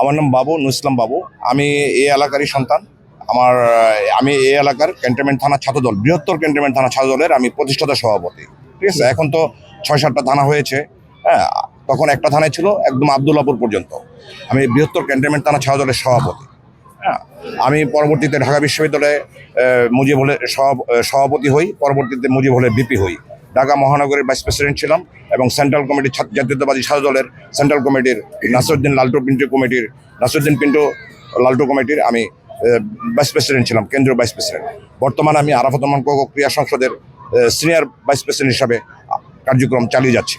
আমার নাম বাবু, নুর ইসলাম বাবু। আমি এই এলাকারই সন্তান। আমি এই এলাকার ক্যান্টনমেন্ট থানা ছাত্রদল, বৃহত্তর ক্যান্টনমেন্ট থানা ছাত্রদলের আমি প্রতিষ্ঠাতা সভাপতি। ঠিক আছে, এখন তো 6-7টা থানা হয়েছে। হ্যাঁ, তখন একটা থানায় ছিল একদম আবদুল্লাপুর পর্যন্ত। আমি বৃহত্তর ক্যান্টনমেন্ট থানা ছাত্রদলের সভাপতি। হ্যাঁ, আমি পরবর্তীতে ঢাকা বিশ্ববিদ্যালয়ে মুজিব হলের সভাপতি হই, পরবর্তীতে মুজিব হলের বিপি হই। ঢাকা মহানগরের ভাইস প্রেসিডেন্ট ছিলাম এবং সেন্ট্রাল কমিটির জাতীয়তাবাদী ছাত্রদলের সেন্ট্রাল কমিটির নাসিরউদ্দিন পিন্টু লালটু কমিটির আমি ভাইস প্রেসিডেন্ট ছিলাম, কেন্দ্রীয় ভাইস প্রেসিডেন্ট। বর্তমানে আমি আরাফাত রহমান ক্রিয়া সংসদের সিনিয়র ভাইস প্রেসিডেন্ট হিসাবে কার্যক্রম চালিয়ে যাচ্ছি।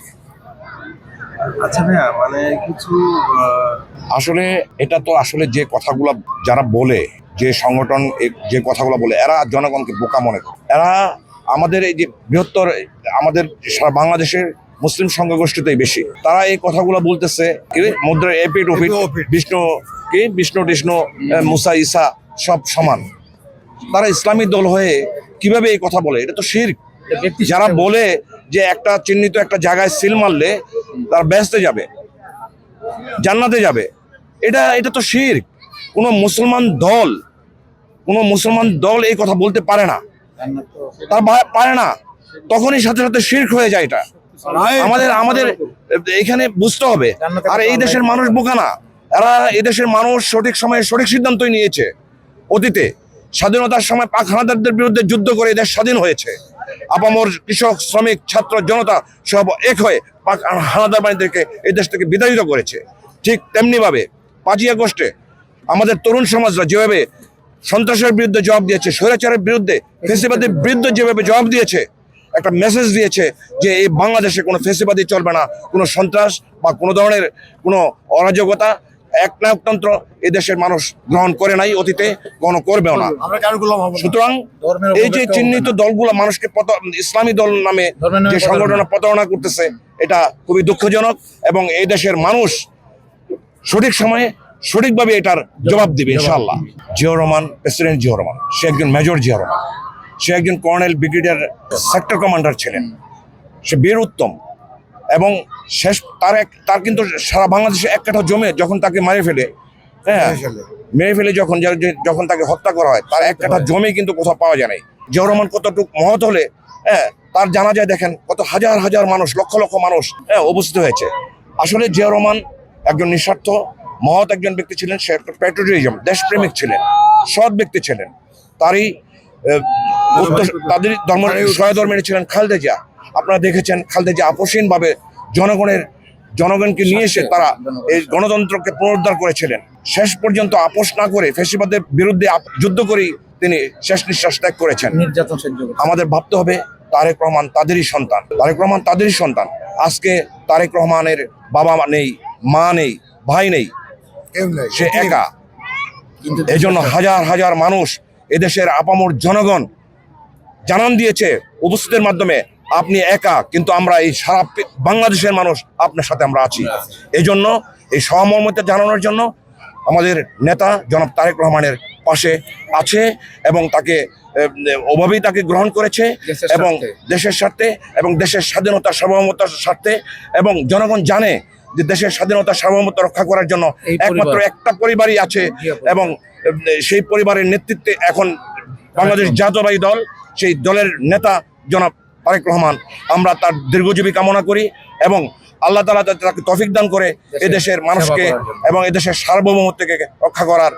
আচ্ছা ভাইয়া, মানে কিছু আসলে এটা তো আসলে যে কথাগুলো যারা বলে, যে সংগঠন যে কথাগুলো বলে, এরা জনগণকে বোকা মনে করে। এরা আমাদের এই যে বৃহত্তর আমাদের সারা বাংলাদেশের মুসলিম সংখ্যাগোষ্ঠীতেই বেশি, তারা এই কথাগুলো বলতেছে মুদ্রার এপিট ওপিট, বিষ্ণু টিষ্ণু মুসা ঈসা সব সমান। তারা ইসলামী দল হয়ে কিভাবে এই কথা বলে? এটা তো শিরক। যারা বলে যে একটা চিহ্নিত একটা জায়গায় সিল মারলে তারা বেহেশতে যাবে, জান্নাতে যাবে, এটা তো শিরক। কোনো মুসলমান দল এই কথা বলতে পারে না, তারা পারে না। তখনই সাথে সাথে শিরক হয়ে যায়। এটা আমাদের এখানে বুঝতে হবে। আর এই দেশের মানুষ বোকা না, এরা এই দেশের মানুষ সঠিক সময়ে সঠিক সিদ্ধান্তই নিয়েছে। অতীতে স্বাধীনতার সময় পাক হানাদারদের বিরুদ্ধে যুদ্ধ করে দেশ স্বাধীন হয়েছে। আপামর কৃষক, শ্রমিক, ছাত্র জনতা সব এক হয়ে পাক হানাদার বাহিনীদেরকে এই দেশ থেকে বিতাড়িত করেছে। ঠিক তেমনি ভাবে 5ই আগস্টে আমাদের তরুণ সমাজরা যেভাবে সন্ত্রাসের বিরুদ্ধে জবাব দিয়েছে, স্বৈরাচারের বিরুদ্ধে, ফ্যাসিবাদের বিরুদ্ধে যেভাবে জবাব দিয়েছে, একটা মেসেজ দিয়েছে যে এই বাংলাদেশে কোনো ফ্যাসিবাদী চলবে না, কোনো সন্ত্রাস বা কোনো ধরনের কোনো অরাজকতা, একনায়কতন্ত্র এই দেশের মানুষ গ্রহণ করে নাই, অতীতে কখনো করবেও না। সুতরাং এই যে চিহ্নিত দলগুলো মানুষকে ইসলামী দল নামে যে সংগঠনে প্রতারণা করতেছে, এটা খুবই দুঃখজনক এবং এই দেশের মানুষ সঠিক সময়ে সঠিকভাবে এটার জবাব দিবে ইনশাআল্লাহ। জিয়াউর রহমান, প্রেসিডেন্ট জিয়াউর রহমান, সে একজন মেজর জিয়াউর রহমান, সে একজন কর্নেল, ব্রিগেডিয়ার, সেক্টর কমান্ডার ছিলেন। সে বীর উত্তম এবং তার কিন্তু সারা বাংলাদেশে এক কাঠা জমি যখন তাকে মেরে ফেলে যখন তাকে হত্যা করা হয়, তার এক কাঠা জমি কিন্তু কোথাও পাওয়া যায় নাই। জিয়াউর রহমান কতটুকু মহৎ হলে তার জানাজায় দেখেন কত হাজার হাজার মানুষ, লক্ষ লক্ষ মানুষ উপস্থিত হয়েছে। আসলে জিয়াউর রহমান একজন নিঃস্বার্থ মহৎ একজন ব্যক্তি ছিলেন। সে একটা প্যাট্রিয়টিজম, দেশপ্রেমিক ছিলেন, সৎ ব্যক্তি ছিলেন। তাদের সহধর্মিণী ছিলেন খালেদা জিয়া। আপনারা দেখেছেন খালেদা জিয়া আপসহীনভাবে জনগণকে নিয়ে এসে তারা এই গণতন্ত্রকে পুনরুদ্ধার করেছিলেন। শেষ পর্যন্ত আপোষ না করে ফ্যাসিবাদের বিরুদ্ধে যুদ্ধ করেই তিনি শেষ নিঃশ্বাস ত্যাগ করেছেন। আমাদের ভাবতে হবে তারেক রহমান তাদেরই সন্তান। আজকে তারেক রহমানের বাবা নেই, মা নেই, ভাই নেই, সে একা। এই জন্য হাজার হাজার মানুষ, এদেশের আপামর জনগণ জানান দিয়েছে উপস্থিতের মাধ্যমে, আপনি একা, কিন্তু আমরা এই সারা বাংলাদেশের মানুষ আপনার সাথে আমরা আছি। এই জন্য এই সহমর্মিতা জানানোর জন্য আমাদের নেতা জনাব তারেক রহমানের পাশে আছে এবং তাকে ওভাবেই তাকে গ্রহণ করেছে এবং দেশের স্বার্থে এবং দেশের স্বাধীনতা সার্বভৌমতার স্বার্থে। এবং জনগণ জানে যে দেশের স্বাধীনতা সার্বভৌমত্ব রক্ষা করার জন্য একমাত্র একটা পরিবারই আছে এবং সেই পরিবারের নেতৃত্বে এখন বাংলাদেশ জাতীয়তাবাদী দল, সেই দলের নেতা জনাব তারেক রহমান। আমরা তার দীর্ঘজীবী কামনা করি এবং আল্লাহ তাআলা তাকে তৌফিক দান করে এদেশের মানুষকে এবং এদেশের সার্বভৌমত্বকে রক্ষা করার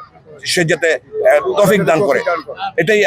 সে যাতে তৌফিক দান করে, এটাই